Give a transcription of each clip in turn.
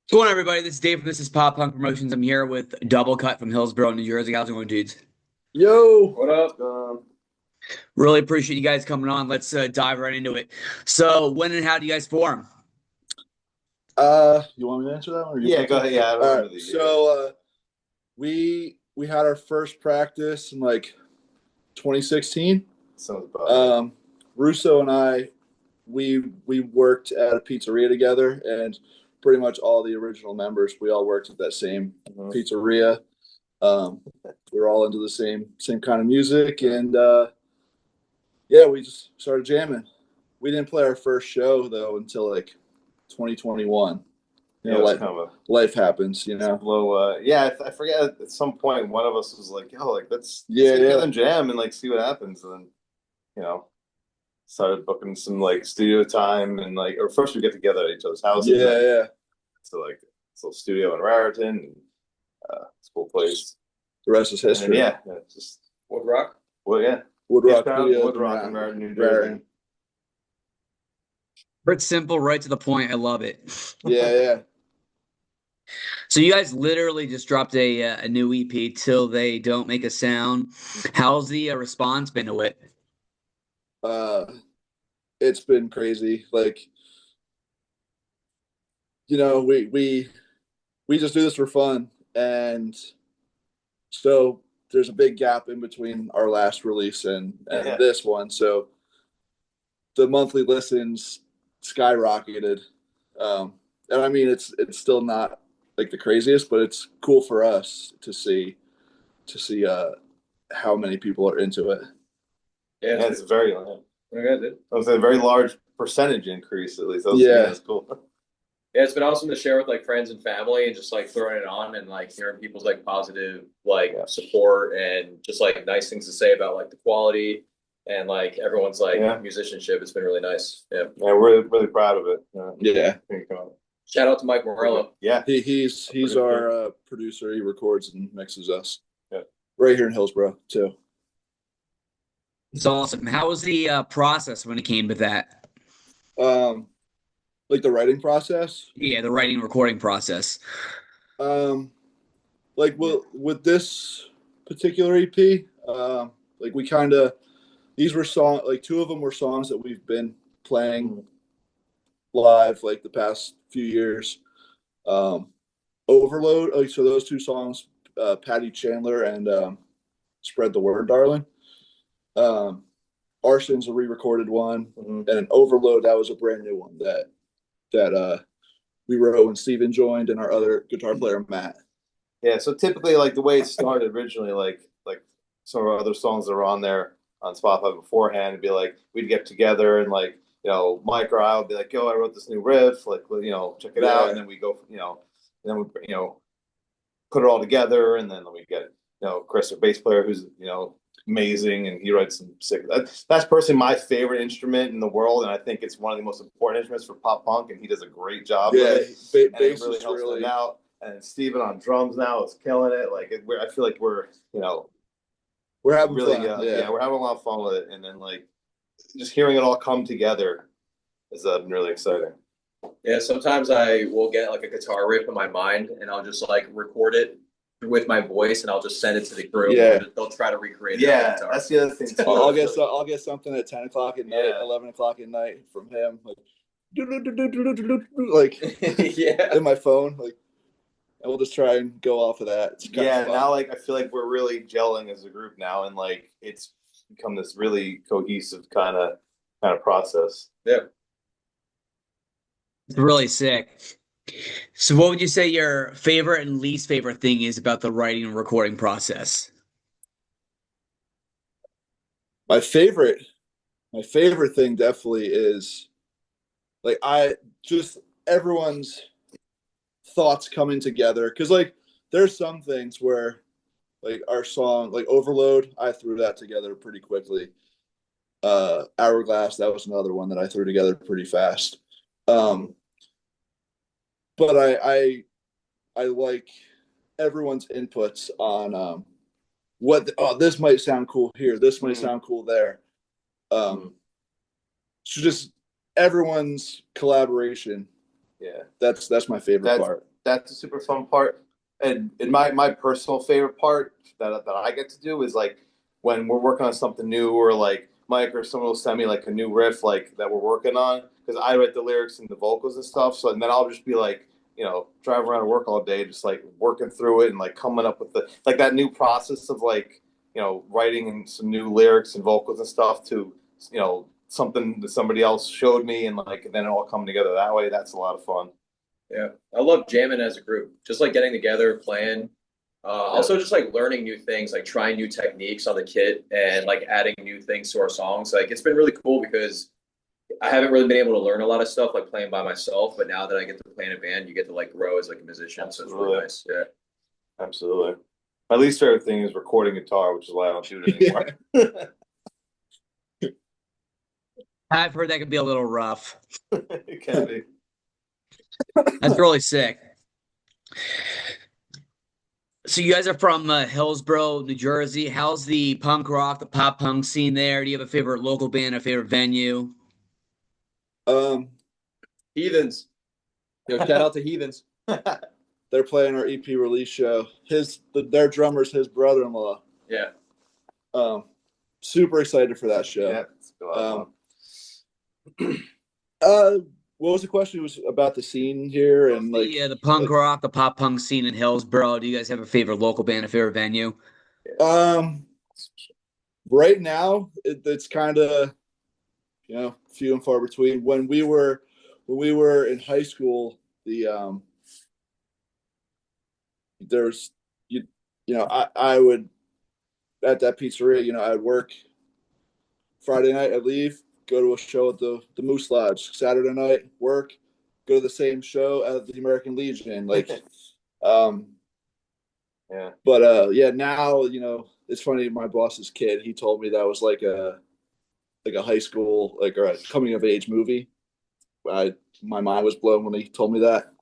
What's going on, everybody? This is Dave from This is Pop Punk Promotions. I'm here with Double Cut from Hillsborough, New Jersey. How's it going, dudes? Yo, What up? Really appreciate you guys coming on. Let's dive right into it. So, when and how do you guys form? you want me to answer that one, or you Yeah, want go to? ahead. Yeah, I All remember right. the year. We had our first practice in like 2016. Sounds about right. Russo and I, we worked at a pizzeria together, and pretty much all the original members, we all worked at that same pizzeria. We were all into the same kind of music, and yeah, we just started jamming. We didn't play our first show though until like 2021. Yeah, it was kind of a Life happens. low. Yeah, I forget. At some point, one of us was like, "Yo, like let's Yeah, get yeah, together and jam and like see what happens." And then, you know, started booking some like studio time and like, or first we get together at each other's houses. yeah, Then yeah. to like this little studio in Raritan. And, it's a cool place. The rest is And then, history. yeah, it's just Woodrock? well, yeah, Woodrock Studios, Woodrock in Raritan, New Jersey. Raritan. It's simple, right to the point. I love it. Yeah, yeah. So, you guys literally just dropped a new EP, Till They Don't Make a Sound. How's the response been to it? Uh, it's been crazy. Like, we just do this for fun, and so there's a big gap in between our last release and Yeah. this one. So the monthly listens skyrocketed. And I mean, it's still not like the craziest, but it's cool for us to see how many people are into it. Yeah, it's very. Dude. That was a very large percentage increase, at least. Yeah. That's cool. Yeah, it's been awesome to share with like friends and family and just like throwing it on and like hearing people's like positive like support and just like nice things to say about like the quality and like everyone's like musicianship. It's been really nice. Yeah. Yeah, we're really proud of it. Yeah. Shout out to Mike Morello. Yeah. He's our producer. He records and mixes us. Yeah. Right here in Hillsborough too. It's awesome. How was the process when it came to that? Like the writing process. Yeah, the writing and recording process. Like with this particular EP, like we kind of, these were like two of them were songs that we've been playing live like the past few years. Overload, like, so those two songs, Patty Chandler and Spread the Word, Darling. Arson's a re-recorded one, and an Overload, that was a brand new one that we wrote when Steven joined, and our other guitar player Matt. Yeah, so typically like the way it started originally, like some of our other songs that were on there on Spotify beforehand, it'd be like we'd get together and like, Mike or I would be like, "Yo, I wrote this new riff, like, check it out," and then we go, and then we, put it all together, and then we get, Chris, our bass player, who's, amazing, and he writes some sick. That's personally my favorite instrument in the world, and I think it's one of the most important instruments for pop punk, and he does a great job. Yeah, with it. bass really is helps really them out. And Steven on drums now is killing it. Like I feel like we're having really fun. yeah, we're having a lot of fun with it, and then like just hearing it all come together is really exciting. Yeah, sometimes I will get like a guitar riff in my mind and I'll just like record it with my voice and I'll just send it to the group. Yeah. They'll try to recreate it. Yeah, that's the other thing too. I'll get something at 10 o'clock at night, 11 o'clock at night from him, like yeah. in my phone, like, and we'll just try and go off of that. It's kind of fun. Now like I feel like we're really gelling as a group now, and like it's become this really cohesive kind of process. Yeah. It's really sick. So, what would you say your favorite and least favorite thing is about the writing and recording process? My favorite thing definitely is like everyone's thoughts coming together, because like there's some things where like our song like Overload, I threw that together pretty quickly. Hourglass, that was another one that I threw together pretty fast. But I like everyone's inputs on this might sound cool here, this might sound cool there. So just everyone's collaboration. Yeah, that's my favorite part. that's a super fun part. And my personal favorite part that I get to do is like when we're working on something new, or like Mike or someone will send me like a new riff like that we're working on, because I write the lyrics and the vocals and stuff. So and then I'll just be like, driving around and work all day, just like working through it and like coming up with that new process of like, writing some new lyrics and vocals and stuff to, something that somebody else showed me, and like, and then it all come together that way. That's a lot of fun. Yeah, I love jamming as a group, just like getting together, playing. Also, just like learning new things, like trying new techniques on the kit and like adding new things to our songs. Like it's been really cool because I haven't really been able to learn a lot of stuff like playing by myself, but now that I get to play in a band, you get to like grow as like a musician. So it's really nice. Yeah, Absolutely. My least favorite thing is recording guitar, which is why I don't do it anymore. I've heard that can be a little rough. It can be. That's really sick. So you guys are from Hillsborough, New Jersey. How's the punk rock, the pop punk scene there? Do you have a favorite local band, a favorite venue? Um, Heathens. Yo, shout out to Heathens. they're playing our EP release show. Their drummer's his brother-in-law. Yeah. Super excited for that show. Yeah, it's a lot of What was the question? It was about the scene here and like The punk rock, the pop punk scene in Hillsborough. Do you guys have a favorite local band, a favorite venue? Right now it's kind of few and far between. When we were in high school, there's I would at that pizzeria, I'd work Friday night, I'd leave, go to a show at the Moose Lodge. Saturday night, work, go to the same show at the American Legion. Like, yeah. But now it's funny. My boss's kid, he told me that was like a high school or a coming of age movie. My mind was blown when he told me that.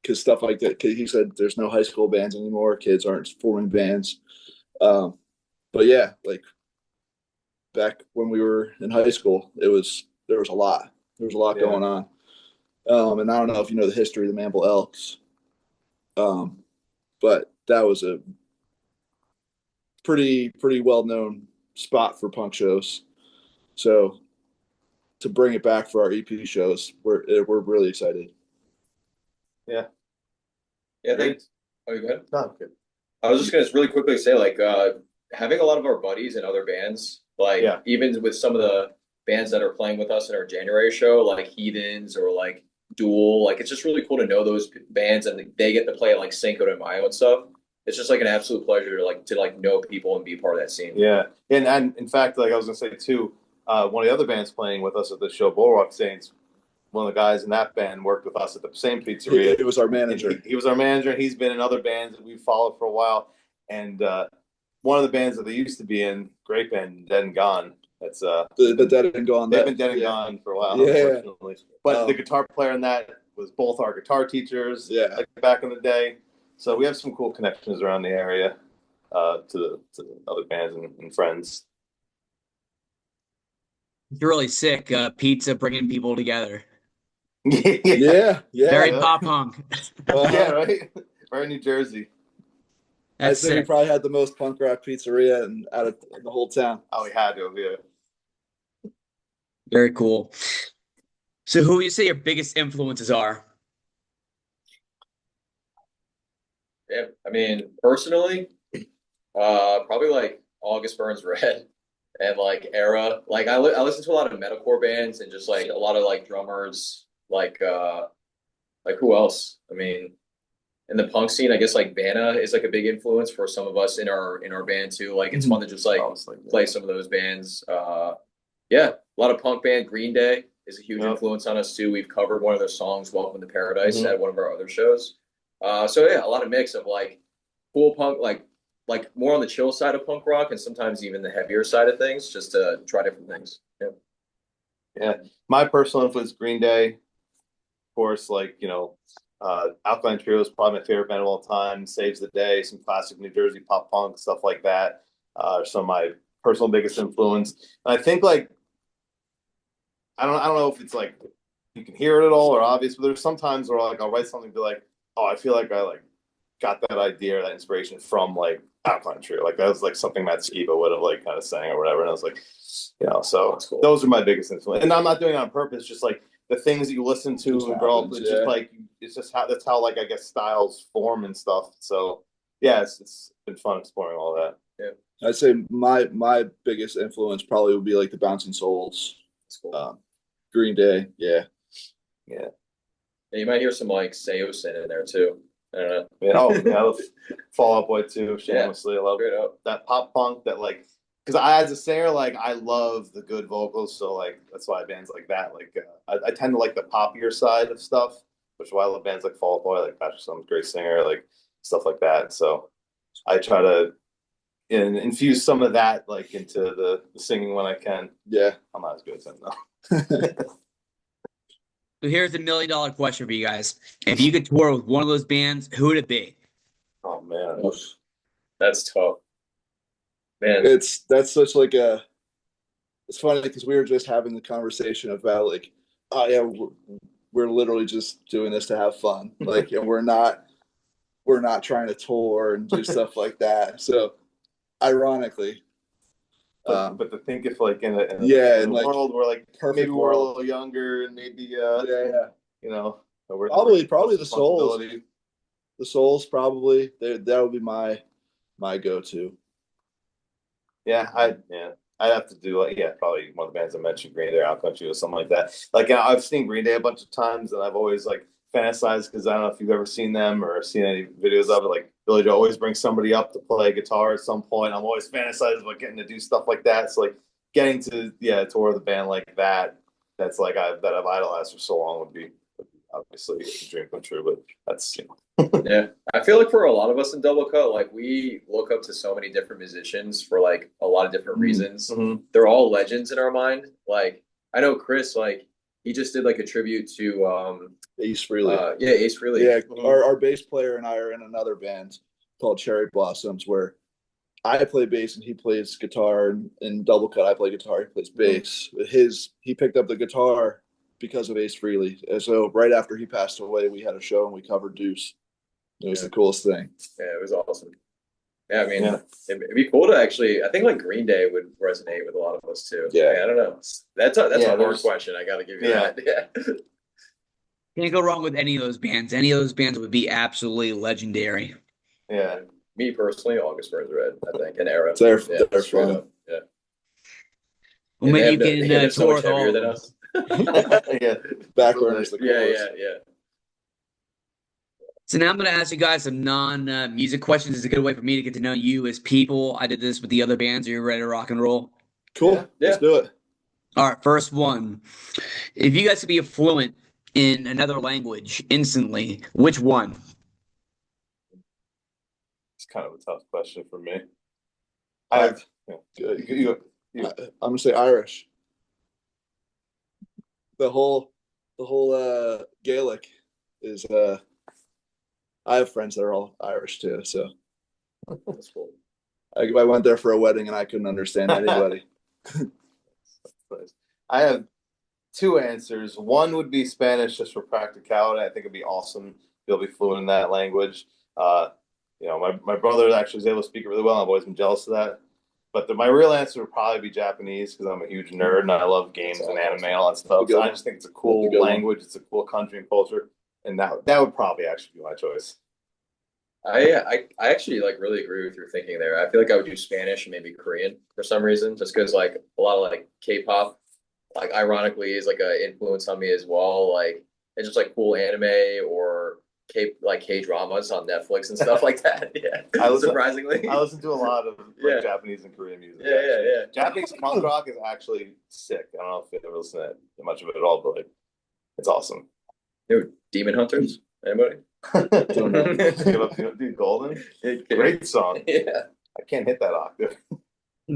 Because stuff like that. Cause he said there's no high school bands anymore. Kids aren't forming bands. But yeah, like back when we were in high school, there was a lot. There was a lot going on. And I don't know if you know the history of the Manville Elks. But that was a pretty well known spot for punk shows. So to bring it back for our EP shows, we're really excited. Yeah. Yeah, thanks. Oh, you good? No, good. I was just gonna really quickly say, like, having a lot of our buddies in other bands, like even with some of the bands that are playing with us in our January show, like Heathens or like Duel, like it's just really cool to know those bands and they get to play at like Cinco de Mayo and stuff. It's just like an absolute pleasure to know people and be part of that scene. Yeah, and in fact, like I was gonna say too, one of the other bands playing with us at the show, Bullrock Saints, one of the guys in that band worked with us at the same pizzeria. He was our manager. He was our manager, and he's been in other bands that we've followed for a while. And one of the bands that they used to be in, great band, Dead and Gone. That's the Dead and Gone. They've been Dead and Gone for a while, unfortunately. But the guitar player in that was both our guitar teachers, like back in the day. So we have some cool connections around the area to the other bands and friends. It's really sick. Pizza bringing people together. Yeah. Very pop punk. Yeah, right. Very New Jersey. I think we probably had the most punk rock pizzeria out of the whole town. Oh, we had to, yeah. Very cool. So, who would you say your biggest influences are? Yeah, I mean, personally, probably like August Burns Red and like Era. Like I listen to a lot of metalcore bands and just like a lot of like drummers. Like who else? I mean, in the punk scene, I guess like Vanna is like a big influence for some of us in our band too. Like it's fun to just like play some of those bands. Yeah, a lot of punk band. Green Day is a huge influence on us too. We've covered one of their songs, "Welcome to Paradise," at one of our other shows. So yeah, a lot of mix of like cool punk, like more on the chill side of punk rock, and sometimes even the heavier side of things, just to try different things. Yeah. My personal influence, Green Day. Of course, like, Alkaline Trio is probably my favorite band of all time. Saves the Day, some classic New Jersey pop punk, stuff like that. Are some of my personal biggest influence. And I think like I don't know if it's like you can hear it at all or obvious, but there's sometimes where like I'll write something be like, oh, I feel like I like got that idea or that inspiration from like Out Country. Like that was like something Matt Skiba would have like kind of sang or whatever. And I was like, so cool. those are my biggest influence. And I'm not doing it on purpose, just like the things that you listen to Just and grow up happens, with, just like it's just how that's how like I guess styles form and stuff. So yeah, it's been fun exploring all that. Yeah. I'd say my biggest influence probably would be like the Bouncing Souls, Cool. Green Day. Yeah. Yeah. And you might hear some like Seosin in there too. I don't know. Yeah, I love Fall Out Boy too. Shamelessly, I love Straight up. that pop punk that like because I as a singer like I love the good vocals, so like that's why bands like that like I tend to like the poppier side of stuff, which is why I love bands like Fall Out Boy, like Patrick Stum's great singer, like stuff like that. So I try to infuse some of that like into the singing when I can. Yeah. I'm not as good as them though. So here's the $1 million question for you guys. If you could tour with one of those bands, who would it be? Oh man, That's tough. Man, That's such like it's funny because we were just having the conversation about like, oh yeah, we're literally just doing this to have fun. Like, and we're not trying to tour and do stuff like that. So ironically, but to think if like in a like, world where like maybe we're a world. little younger and maybe yeah. you know Probably the Souls. The Souls probably that would be my go-to. I'd have to do like probably one of the bands I mentioned, Green Day, Out Country, or something like that. Like I've seen Green Day a bunch of times, and I've always like fantasized because I don't know if you've ever seen them or seen any videos of it. Like Billy Joe always brings somebody up to play guitar at some point. I'm always fantasized about getting to do stuff like that. So like getting to tour the band like that. That's like I've idolized for so long would be obviously a dream come true. But that's yeah. I feel like for a lot of us in Double Cut, like we look up to so many different musicians for like a lot of different reasons. Mm-hmm. They're all legends in our mind. Like I know Chris, like he just did like a tribute to Ace Frehley. Ace Frehley. Yeah, our bass player and I are in another band called Cherry Blossoms where I play bass and he plays guitar. And in Double Cut, I play guitar, he plays bass. He picked up the guitar because of Ace Frehley. And so right after he passed away, we had a show and we covered Deuce. It was the coolest thing. Yeah, it was awesome. Yeah, I mean, it'd be cool to actually. I think like Green Day would resonate with a lot of us too. Yeah, I don't know. That's a hard question. I got to give you that. Yeah. Can't go wrong with any of those bands. Any of those bands would be absolutely legendary. Yeah. Me personally, August Burns Red, I think, an era. They're straight fun. up. Yeah. Well, maybe you can so tour much with all heavier of than them. us. Yeah. Backburners the coolest. Yeah. So now I'm going to ask you guys some non-music questions. It's a good way for me to get to know you as people. I did this with the other bands. Are you ready to rock and roll? Cool. Yeah. Let's do it. All right, first one. If you guys could be fluent in another language instantly, which one? It's kind of a tough question for me. I'm gonna say Irish. The whole Gaelic is I have friends that are all Irish too, so That's cool. I went there for a wedding and I couldn't understand anybody. I have two answers. One would be Spanish just for practicality. I think it'd be awesome to be able to be fluent in that language. My brother actually is able to speak it really well. I've always been jealous of that. But my real answer would probably be Japanese because I'm a huge nerd and I love games and anime and all that stuff. So I just think it's a cool language. It's a cool country and culture. And that would probably actually be my choice. I actually like really agree with your thinking there. I feel like I would do Spanish and maybe Korean for some reason, just because like a lot of like K-pop, like ironically is like an influence on me as well. Like it's just like cool anime or K-dramas on Netflix and stuff like that. Yeah, surprisingly. I listen to a lot of Japanese and Korean music. Yeah. Japanese punk rock is actually sick. I don't know if you ever listen to much of it at all, but like, it's awesome. Dude, Demon Hunters? Anybody? Don't know. Dude, Golden? Great song. Yeah. I can't hit that octave.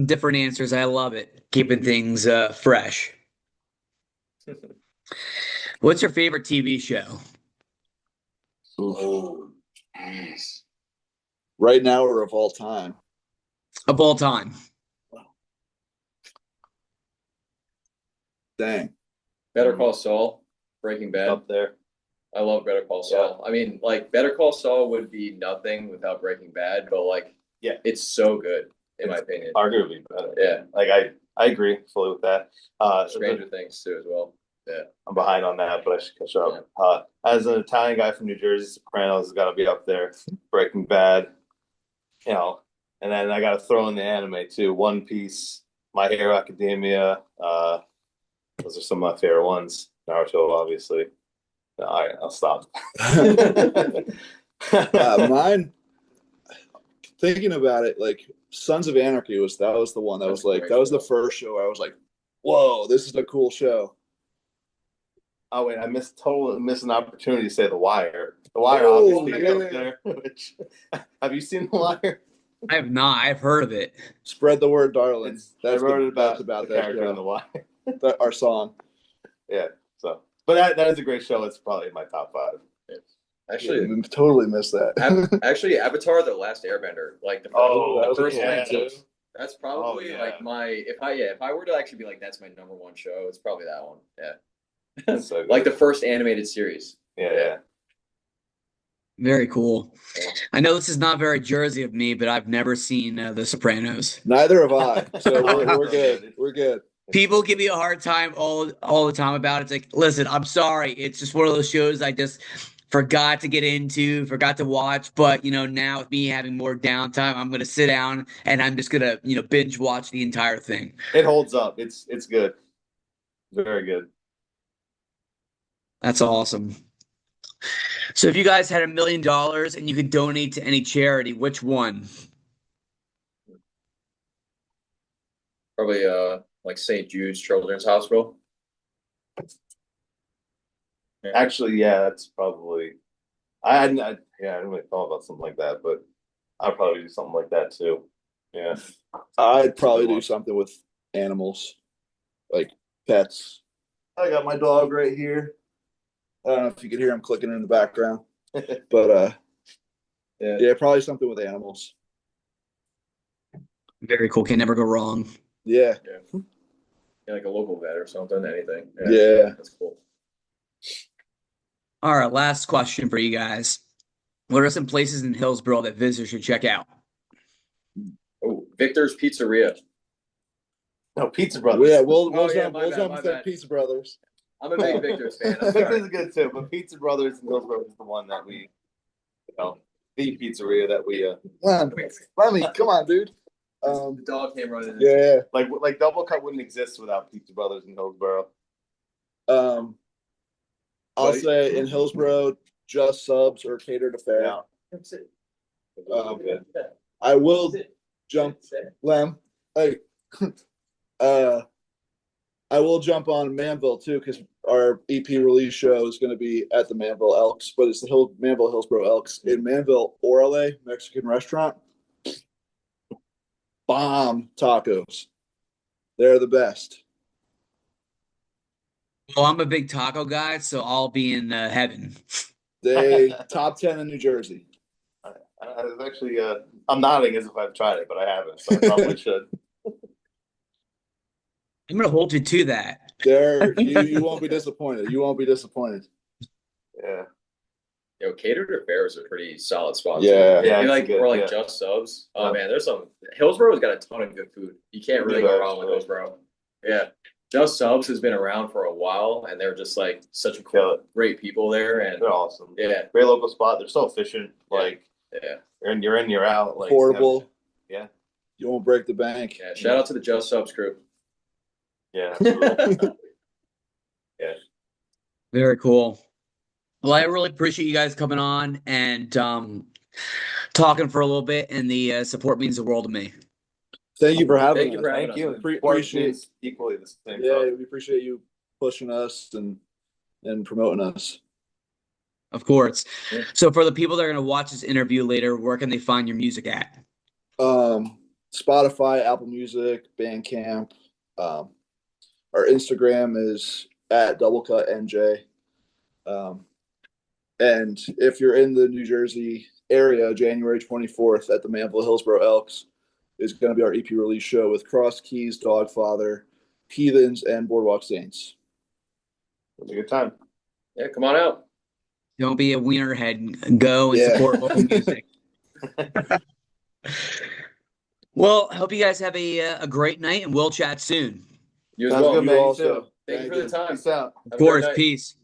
Different answers. I love it. Keeping things fresh. What's your favorite TV show? Oh, jeez. Right now or of all time? Of all time. Dang. Better Call Saul. Breaking Bad. up there. I love Better Call Saul. I mean, like Better Call Saul would be nothing without Breaking Bad, but like, Yeah. it's so good in my opinion. Arguably better. Yeah, Like I agree fully with that. Stranger Things too as well. Yeah, I'm behind on that, but I should catch up. As an Italian guy from New Jersey, Sopranos has got to be up there. Breaking Bad, you know, and then I got to throw in the anime too. One Piece, My Hero Academia. Those are some of my favorite ones. Naruto, obviously. All right, I'll stop. Mine, thinking about it, like Sons of Anarchy was the one that was like that was the first show I was like, whoa, this is a cool show. Oh wait, I missed an opportunity to say The Wire. The Wire, Oh, obviously, yeah. is up there. Have you seen The Wire? I have not. I've heard of it. Spread the word, darling. I wrote it about that's the that character show. in The Wire. Our song. Yeah. So, but that is a great show. It's probably in my top 5. actually, Yeah, totally missed that. actually, Avatar: The Last Airbender, like the that was first a one cool too. That's probably yeah. like if I were to actually be like that's my number one show, it's probably that one. Yeah, So like the first animated series. yeah. Very cool. I know this is not very Jersey of me, but I've never seen The Sopranos. Neither have I. So we're good. We're good. People give me a hard time all the time about it. It's like, listen, I'm sorry. It's just one of those shows I just forgot to get into, forgot to watch. But now with me having more downtime, I'm gonna sit down and I'm just gonna binge watch the entire thing. It holds up. It's good. Very good. That's awesome. So if you guys had $1 million and you could donate to any charity, which one? Probably like St. Jude's Children's Hospital. Actually, yeah, that's probably. I didn't really thought about something like that, but I'd probably do something like that too. Yeah, I'd probably do something with animals, like pets. I got my dog right here. I don't know if you could hear him clicking in the background, but yeah, probably something with animals. Very cool. Can never go wrong. Yeah. Yeah, like a local vet or something, anything. Yeah. That's cool. All right, last question for you guys. What are some places in Hillsborough that visitors should check out? Oh, Victor's Pizzeria. no Pizza Brothers. Yeah, we'll Oh, yeah, jump my bad, with that Pizza Brothers. I'm a big Victor's fan. I'm Victor's sorry. is good too, but Pizza Brothers in Hillsborough is the one that we, the pizzeria that we. Come on, dude. The dog came running in. Yeah. Like Double Cut wouldn't exist without Pizza Brothers in Hillsborough. I'll say in Hillsborough, Just Subs or Cater to Fare. Yeah. I will jump, Lem. Hey, I will jump on Manville too because our EP release show is going to be at the Manville Elks, but it's the Manville Hillsborough Elks in Manville. Orale Mexican restaurant, bomb tacos. They're the best. Well, I'm a big taco guy, so I'll be in heaven. They top 10 in New Jersey. I was actually, I'm nodding as if I've tried it, but I haven't, so I probably should. I'm going to hold you to that. You won't be disappointed. You won't be disappointed. Yeah. Yo, Cater to Fare is a pretty solid spot. Yeah. Yeah, Like it's good, or like yeah. Just Subs. Oh Yeah. man, there's some. Hillsborough's got a ton of good food. You can't really go wrong with Hillsborough. Yeah, Just Subs has been around for a while, and they're just like such a cool, great people there, and They're awesome. yeah, Great local spot. They're so efficient. Yeah. Like, yeah, you're in, you're out. Like, Affordable. Yeah. You won't break the bank. yeah. Shout out to the Just Subs crew. Yeah. Absolutely. Yeah. Very cool. Well, I really appreciate you guys coming on and talking for a little bit, and the support means the world to me. Thank you for having Thank you us. for having Thank us. you. Appreciate equally the same. Yeah, we appreciate you pushing us and promoting us. Of course. Yeah. So for the people that are going to watch this interview later, where can they find your music at? Spotify, Apple Music, Bandcamp. Our Instagram is at DoubleCutNJ. And if you're in the New Jersey area, January 24th at the Manville Hillsborough Elks is going to be our EP release show with Cross Keys, Dogfather, Heathens, and Boardwalk Saints. It was a good time. Yeah, come on out. Don't be a wienerhead and go and support local music. Well, I hope you guys have a great night, and we'll chat soon. You as Sounds well. good, You man. You also. too. Thank you for the time. Peace out. Of Have a great course, night. peace.